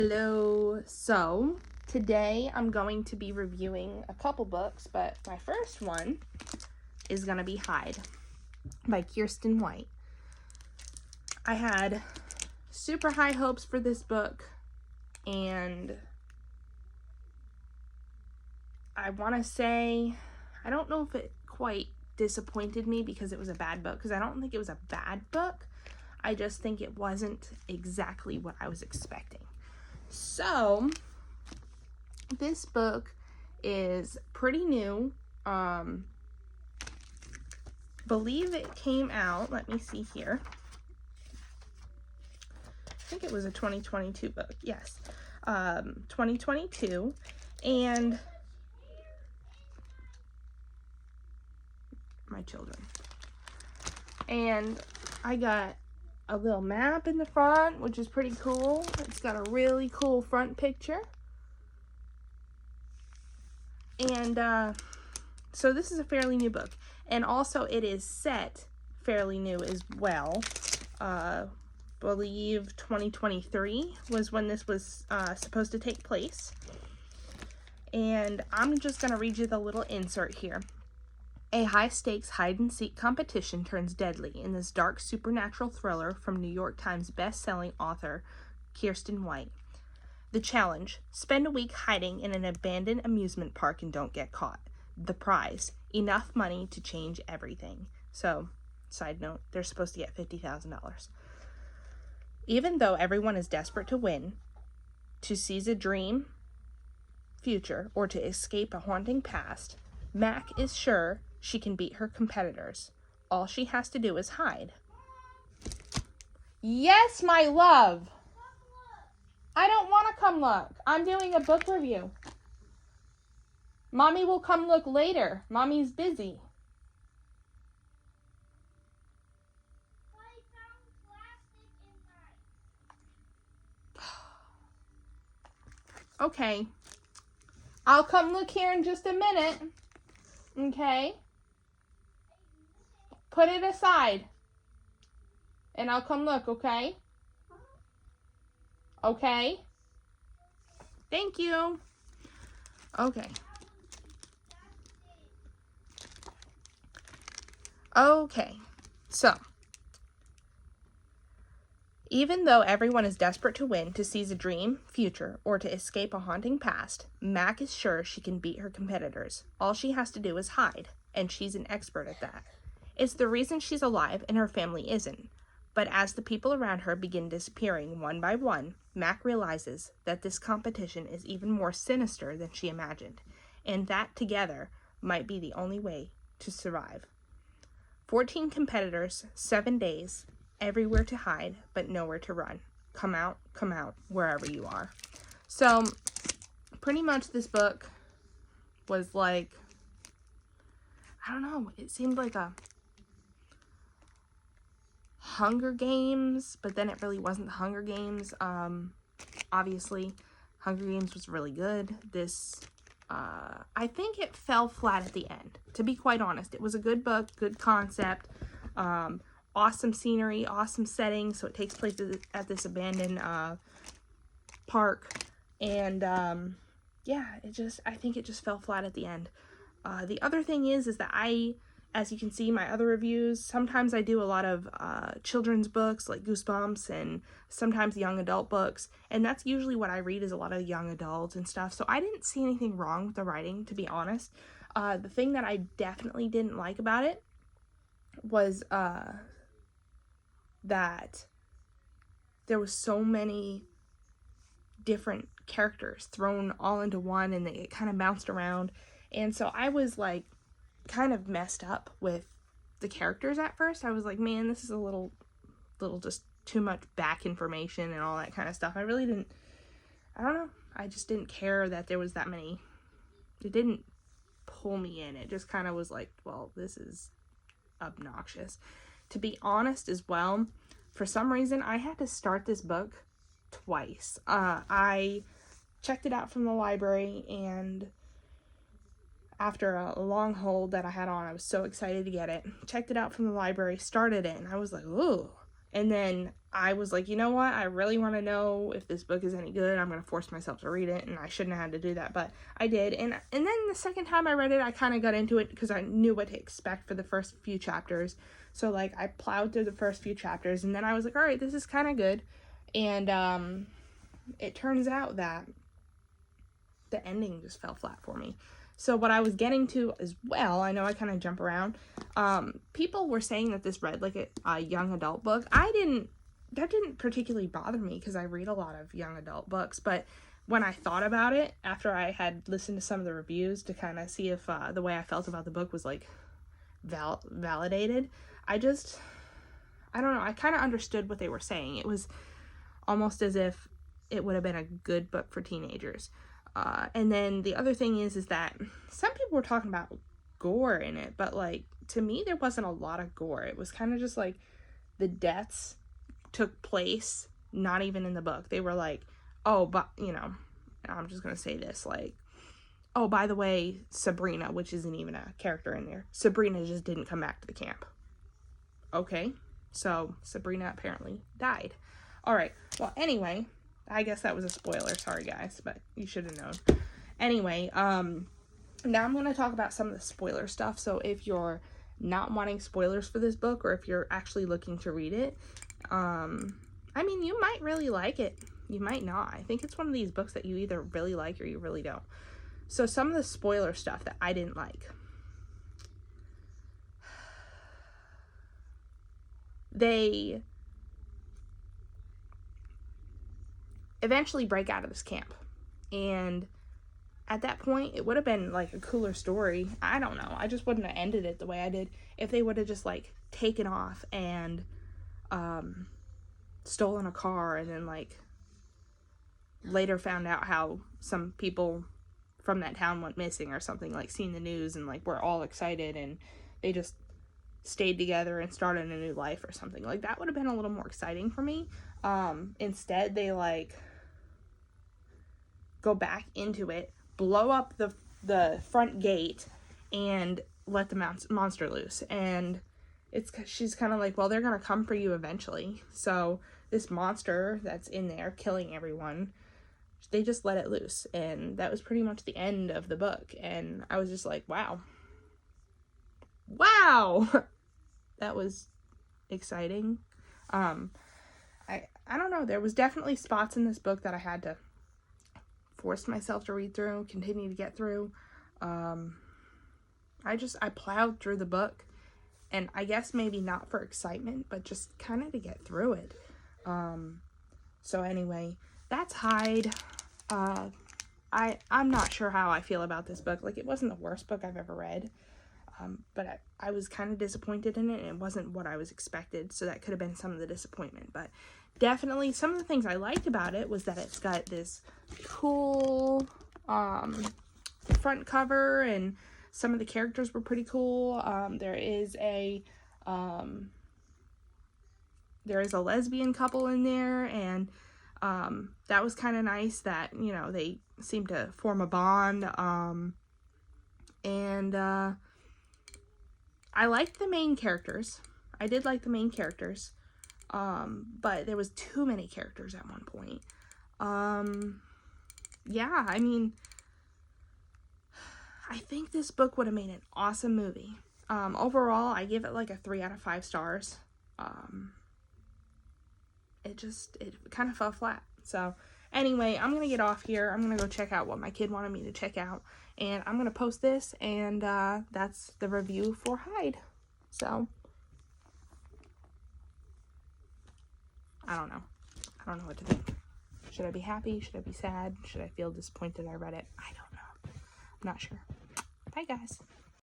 Hello. So today I'm going to be reviewing a couple books, but my first one is going to be Hide by Kiersten White. I had super high hopes for this book, and I want to say I don't know if it quite disappointed me because it was a bad book, because I don't think it was a bad book. I just think it wasn't exactly what I was expecting. So this book is pretty new. Believe it came out, let me see here. I think it was a 2022 book. Yes. 2022. And my children. And I got a little map in the front, which is pretty cool. It's got a really cool front picture. And so this is a fairly new book. And also it is set fairly new as well. Believe 2023 was when this was supposed to take place. And I'm just going to read you the little insert here. A high-stakes hide-and-seek competition turns deadly in this dark supernatural thriller from New York Times best-selling author Kiersten White. The challenge: spend a week hiding in an abandoned amusement park and don't get caught. The prize: enough money to change everything. So, side note, they're supposed to get $50,000. Even though everyone is desperate to win, to seize a dream future, or to escape a haunting past, Mac is sure she can beat her competitors. All she has to do is hide. Yes, my love. I don't want to come look. I'm doing a book review. Mommy will come look later. Mommy's busy. Okay. I'll come look here in just a minute. Okay? Put it aside. And I'll come look, okay? Okay? Thank you. Okay. Okay. So, even though everyone is desperate to win, to seize a dream future, or to escape a haunting past, Mac is sure she can beat her competitors. All she has to do is hide, and she's an expert at that. It's the reason she's alive and her family isn't. But as the people around her begin disappearing one by one, Mac realizes that this competition is even more sinister than she imagined, and that together might be the only way to survive. 14 competitors, 7 days, everywhere to hide, but nowhere to run. Come out, wherever you are. So, pretty much this book was like, I don't know, it seemed like a Hunger Games, but then it really wasn't the Hunger Games. Obviously, Hunger Games was really good. This, I think it fell flat at the end, to be quite honest. It was a good book, good concept, awesome scenery, awesome setting. So it takes place at this abandoned park, and yeah, I think it just fell flat at the end. The other thing is that as you can see my other reviews, sometimes I do a lot of children's books like Goosebumps, and sometimes young adult books, and that's usually what I read, is a lot of young adults and stuff. So I didn't see anything wrong with the writing, to be honest. The thing that I definitely didn't like about it was that there was so many different characters thrown all into one, and it kind of bounced around, and so I was like kind of messed up with the characters at first. I was like, man, this is a little just too much back information and all that kind of stuff. I don't know, I just didn't care that there was that many. It didn't pull me in. It just kind of was like, well, this is obnoxious. To be honest as well, for some reason I had to start this book twice. I checked it out from the library, and after a long hold that I had on, I was so excited to get it. Checked it out from the library, started it, and I was like, ooh. And then I was like, you know what? I really want to know if this book is any good. I'm going to force myself to read it, and I shouldn't have had to do that, but I did. And then the second time I read it, I kind of got into it because I knew what to expect for the first few chapters. So, like, I plowed through the first few chapters, and then I was like, all right, this is kind of good. And it turns out that the ending just fell flat for me. So what I was getting to as well, I know I kind of jump around. People were saying that this read like a young adult book. That didn't particularly bother me because I read a lot of young adult books. But when I thought about it, after I had listened to some of the reviews to kind of see if the way I felt about the book was like validated, I don't know. I kind of understood what they were saying. It was almost as if it would have been a good book for teenagers. And then the other thing is that some people were talking about gore in it, but like to me there wasn't a lot of gore. It was kind of just like the deaths took place not even in the book. They were like, oh, but you know, I'm just gonna say this, like, oh, by the way, Sabrina, which isn't even a character in there, Sabrina just didn't come back to the camp. Okay, so Sabrina apparently died. All right, well, anyway, I guess that was a spoiler. Sorry, guys, but you should have known. Anyway, now I'm going to talk about some of the spoiler stuff. So if you're not wanting spoilers for this book, or if you're actually looking to read it, I mean, you might really like it. You might not. I think it's one of these books that you either really like or you really don't. So some of the spoiler stuff that I didn't like. They eventually break out of this camp, and at that point it would have been like a cooler story. I don't know, I just wouldn't have ended it the way I did if they would have just like taken off and stolen a car, and then like later found out how some people from that town went missing or something, like seen the news and like we're all excited and they just stayed together and started a new life or something. Like that would have been a little more exciting for me. Instead they like go back into it, blow up the front gate, and let the monster loose. And she's kind of like, well, they're gonna come for you eventually. So this monster that's in there killing everyone, they just let it loose, and that was pretty much the end of the book. And I was just like, wow, that was exciting. I don't know, there was definitely spots in this book that I had to force myself to read through, continue to get through. I plowed through the book, and I guess maybe not for excitement, but just kind of to get through it. So anyway, that's Hyde. I'm not sure how I feel about this book. Like, it wasn't the worst book I've ever read, but I was kind of disappointed in it, and it wasn't what I was expected, so that could have been some of the disappointment. But definitely some of the things I liked about it was that it's got this cool front cover, and some of the characters were pretty cool. There is a lesbian couple in there, and that was kind of nice that, you know, they seem to form a bond. And I liked the main characters. I did like the main characters. But there was too many characters at one point. Yeah, I mean, I think this book would have made an awesome movie. Overall, I give it like a 3 out of 5 stars. It kind of fell flat. So anyway, I'm going to get off here. I'm going to go check out what my kid wanted me to check out. And I'm going to post this, and that's the review for Hyde. So I don't know. I don't know what to think. Should I be happy? Should I be sad? Should I feel disappointed I read it? I don't know. I'm not sure. Bye, guys.